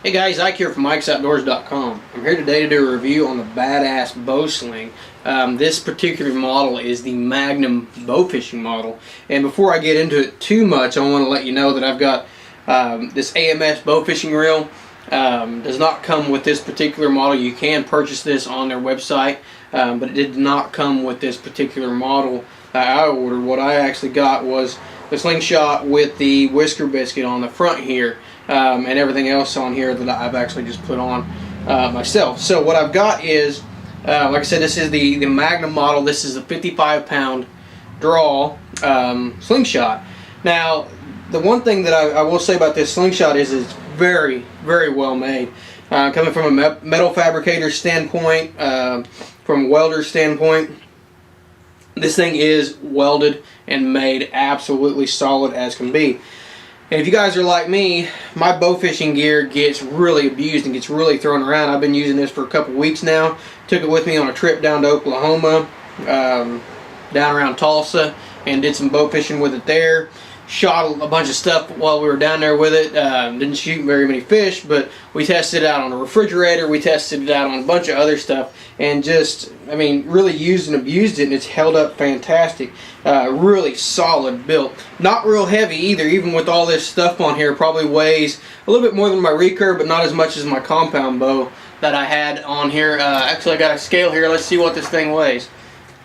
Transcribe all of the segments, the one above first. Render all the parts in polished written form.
Hey guys, Ike here from IkesOutdoors.com. I'm here today to do a review on the badass bow sling. This particular model is the Magnum bow fishing model. And before I get into it too much, I want to let you know that I've got this AMS bow fishing reel. Does not come with this particular model. You can purchase this on their website, but it did not come with this particular model I ordered. What I actually got was the Slingshot with the whisker biscuit on the front here. And everything else on here that I've actually just put on myself. So what I've got is, like I said, this is the Magnum model. This is a 55-pound draw slingshot. Now, the one thing that I will say about this slingshot is it's very, very well made. Coming from a metal fabricator standpoint, from a welder standpoint, this thing is welded and made absolutely solid as can be. And if you guys are like me, my bow fishing gear gets really abused and gets really thrown around. I've been using this for a couple weeks now. Took it with me on a trip down to Oklahoma, down around Tulsa, and did some bow fishing with it there. Shot a bunch of stuff while we were down there with it. Didn't shoot very many fish, but we tested it out on a refrigerator. We tested it out on a bunch of other stuff, and just, I mean, really used and abused it, and it's held up fantastic. Really solid built. Not real heavy either, even with all this stuff on here. Probably weighs a little bit more than my recurve, but not as much as my compound bow that I had on here. Actually, I got a scale here. Let's see what this thing weighs.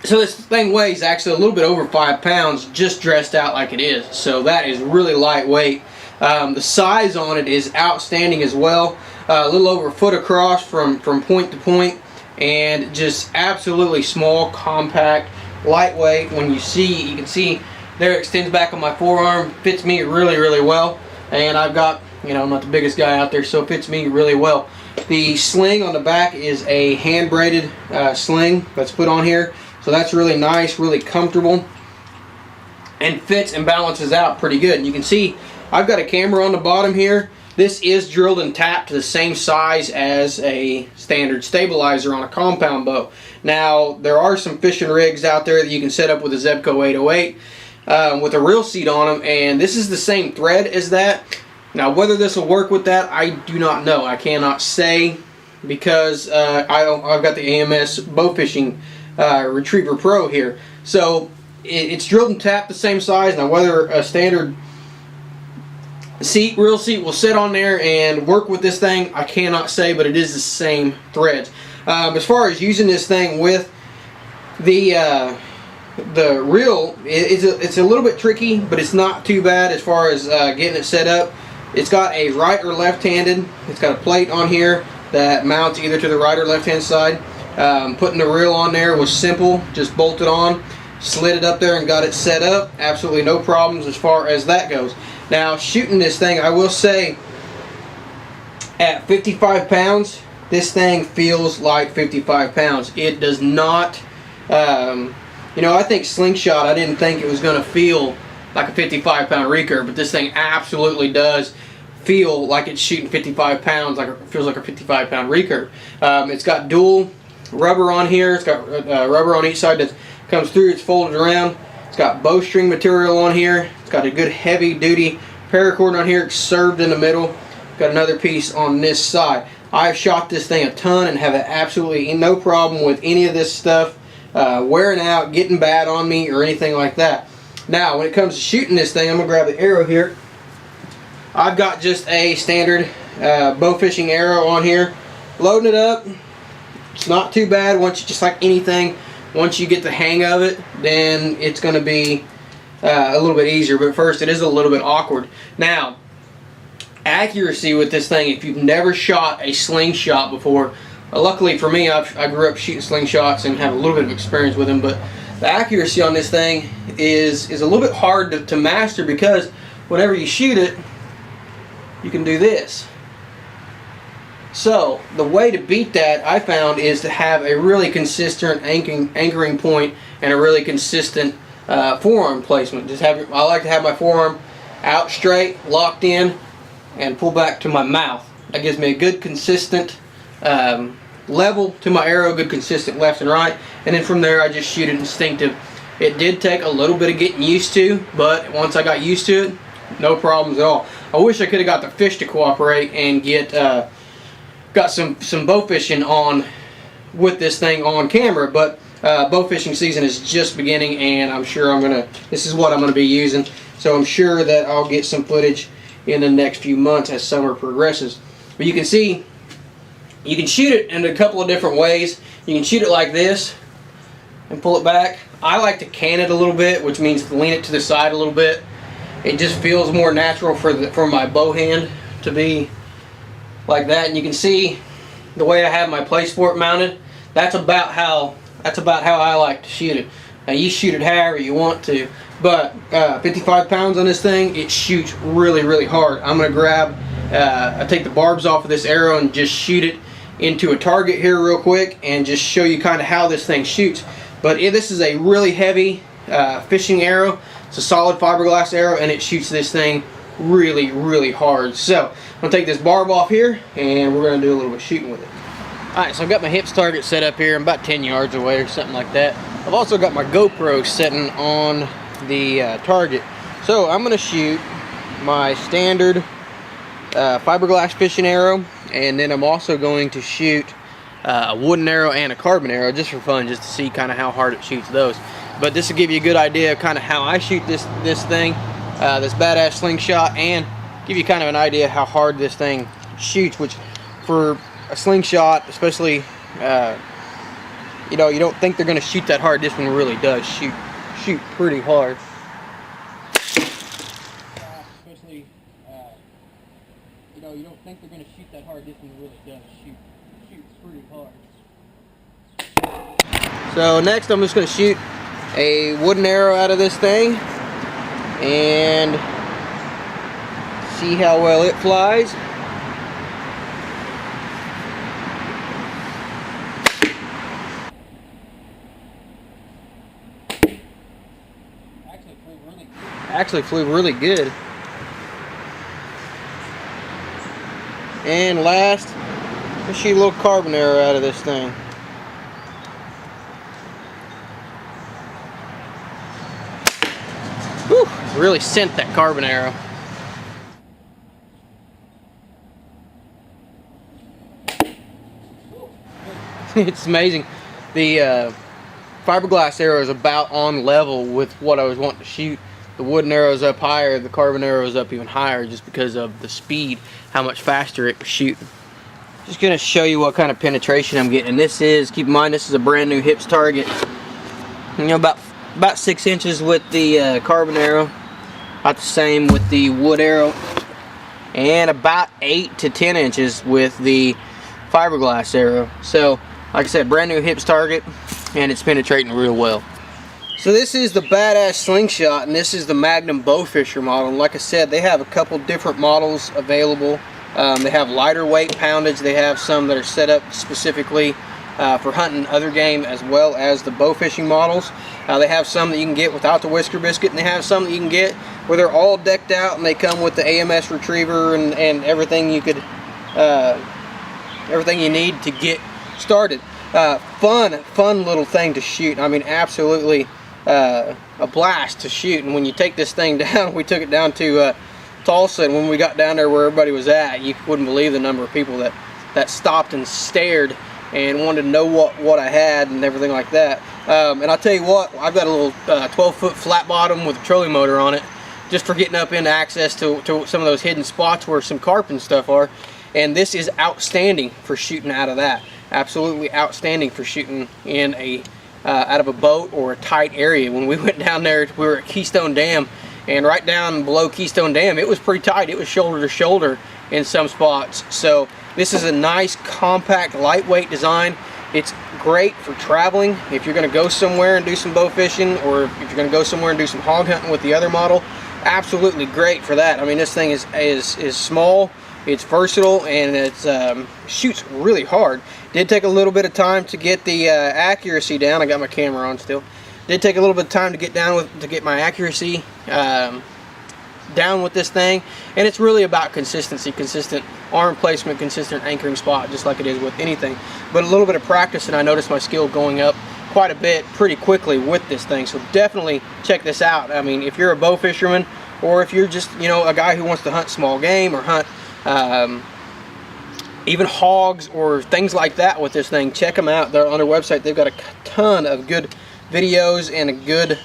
So this thing weighs actually a little bit over 5 pounds, just dressed out like it is. So that is really lightweight. The size on it is outstanding as well. A little over a foot across from point to point, and just absolutely small, compact, lightweight. When you can see there it extends back on my forearm. Fits me really, really well. And I've got, you know, I'm not the biggest guy out there, so it fits me really well. The sling on the back is a hand braided sling that's put on here. So that's really nice, really comfortable, and fits and balances out pretty good. And you can see I've got a camera on the bottom here. This is drilled and tapped to the same size as a standard stabilizer on a compound bow. Now, there are some fishing rigs out there that you can set up with a Zebco 808 with a reel seat on them, and this is the same thread as that. Now, whether this will work with that, I do not know. I cannot say, because I've got the AMS bow fishing Retriever Pro here. So it's drilled and tapped the same size. Now, whether a standard reel seat will sit on there and work with this thing, I cannot say, but it is the same threads. As far as using this thing with the reel, it's a little bit tricky, but it's not too bad as far as getting it set up. It's got a right or left-handed. It's got a plate on here that mounts either to the right or left-hand side. Putting the reel on there was simple. Just bolted on, slid it up there, and got it set up. Absolutely no problems as far as that goes. Now, shooting this thing, I will say, at 55 pounds, this thing feels like 55 pounds. It does not, you know, I think Slingshot, I didn't think it was going to feel like a 55-pound recurve, but this thing absolutely does feel like it's shooting 55 pounds, like it feels like a 55-pound recurve. It's got dual rubber on here. It's got rubber on each side that comes through. It's folded around. It's got bowstring material on here. It's got a good heavy-duty paracord on here. It's served in the middle. Got another piece on this side. I've shot this thing a ton and have absolutely no problem with any of this stuff wearing out, getting bad on me, or anything like that. Now, when it comes to shooting this thing, I'm going to grab the arrow here. I've got just a standard bow fishing arrow on here. Loading it up. It's not too bad. Once you, just like anything, once you get the hang of it, then it's going to be a little bit easier. But first, it is a little bit awkward. Now, accuracy with this thing, if you've never shot a slingshot before, luckily for me, I grew up shooting slingshots and have a little bit of experience with them, but the accuracy on this thing is a little bit hard to master, because whenever you shoot it, you can do this. So the way to beat that, I found, is to have a really consistent anchoring point and a really consistent forearm placement. I like to have my forearm out straight, locked in, and pull back to my mouth. That gives me a good consistent level to my arrow, good consistent left and right, and then from there I just shoot it instinctive. It did take a little bit of getting used to, but once I got used to it, no problems at all. I wish I could have got the fish to cooperate and get got some bow fishing on with this thing on camera, but bow fishing season is just beginning, and I'm sure this is what I'm gonna be using. So I'm sure that I'll get some footage in the next few months as summer progresses. But you can see, you can shoot it in a couple of different ways. You can shoot it like this and pull it back. I like to can it a little bit, which means to lean it to the side a little bit. It just feels more natural for my bow hand to be like that. And you can see the way I have my play sport mounted. That's about how I like to shoot it. Now you shoot it however you want to, but 55 pounds on this thing, it shoots really, really hard. I'm gonna grab, I take the barbs off of this arrow and just shoot it into a target here real quick, and just show you kind of how this thing shoots. But this is a really heavy fishing arrow. It's a solid fiberglass arrow, and it shoots this thing really, really hard. So I'm gonna take this barb off here, and we're gonna do a little bit of shooting with it. Alright, so I've got my hips target set up here. I'm about 10 yards away or something like that. I've also got my GoPro sitting on the target. So I'm gonna shoot my standard fiberglass fishing arrow, and then I'm also going to shoot a wooden arrow and a carbon arrow just for fun, just to see kind of how hard it shoots those. But this will give you a good idea of kind of how I shoot this thing, this badass slingshot, and give you kind of an idea how hard this thing shoots, which for a slingshot, especially, you know, you don't think they're going to shoot that hard. This one really does shoot pretty hard. Especially, you know, you don't think they're going to shoot that hard. This one really does shoot pretty hard. So next, I'm just going to shoot a wooden arrow out of this thing and see how well it flies. Actually flew really good. And last, let's shoot a little carbon arrow out of this thing. Whew, really sent that carbon arrow. It's amazing. The fiberglass arrow is about on level with what I was wanting to shoot. The wooden arrow is up higher, the carbon arrow is up even higher, just because of the speed, how much faster it was shooting. Just going to show you what kind of penetration I'm getting. And this is, keep in mind, this is a brand new hips target. You know, about 6 inches with the carbon arrow, about the same with the wood arrow, and about 8 to 10 inches with the fiberglass arrow. So, like I said, brand new hips target, and it's penetrating real well. So this is the badass slingshot, and this is the Magnum Bowfisher model. And like I said, they have a couple different models available. They have lighter weight poundage. They have some that are set up specifically for hunting other game, as well as the bow fishing models. They have some that you can get without the whisker biscuit, and they have some that you can get where they're all decked out and they come with the AMS retriever and everything you could, everything you need to get started. Fun little thing to shoot. I mean, absolutely a blast to shoot. And when you take this thing down, we took it down to Tulsa, and when we got down there where everybody was at, you wouldn't believe the number of people that stopped and stared and wanted to know what I had and everything like that. And I'll tell you what, I've got a little 12-foot flat bottom with a trolling motor on it, just for getting up into access to some of those hidden spots where some carp and stuff are. And this is outstanding for shooting out of that. Absolutely outstanding for shooting in a out of a boat or a tight area. When we went down there, we were at Keystone Dam, and right down below Keystone Dam, it was pretty tight. It was shoulder to shoulder in some spots. So this is a nice, compact, lightweight design. It's great for traveling. If you're going to go somewhere and do some bow fishing, or if you're going to go somewhere and do some hog hunting with the other model, absolutely great for that. I mean, this thing is small. It's versatile, and it shoots really hard. Did take a little bit of time to get the accuracy down. I got my camera on still. Did take a little bit of time to get my accuracy down with this thing, and it's really about consistency, consistent arm placement, consistent anchoring spot, just like it is with anything. But a little bit of practice, and I noticed my skill going up quite a bit pretty quickly with this thing. So definitely check this out. I mean, if you're a bow fisherman or if you're just, you know, a guy who wants to hunt small game or hunt even hogs or things like that with this thing, check them out. They're on their website. They've got a ton of good videos and a good,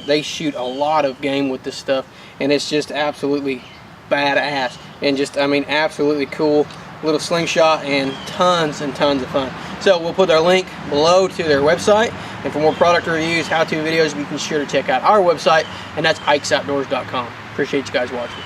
they shoot a lot of game with this stuff, and it's just absolutely badass, and just, I mean, absolutely cool little slingshot and tons of fun. So we'll put our link below to their website, and for more product reviews, how-to videos, be sure to check out our website, and that's ikesoutdoors.com. Appreciate you guys watching.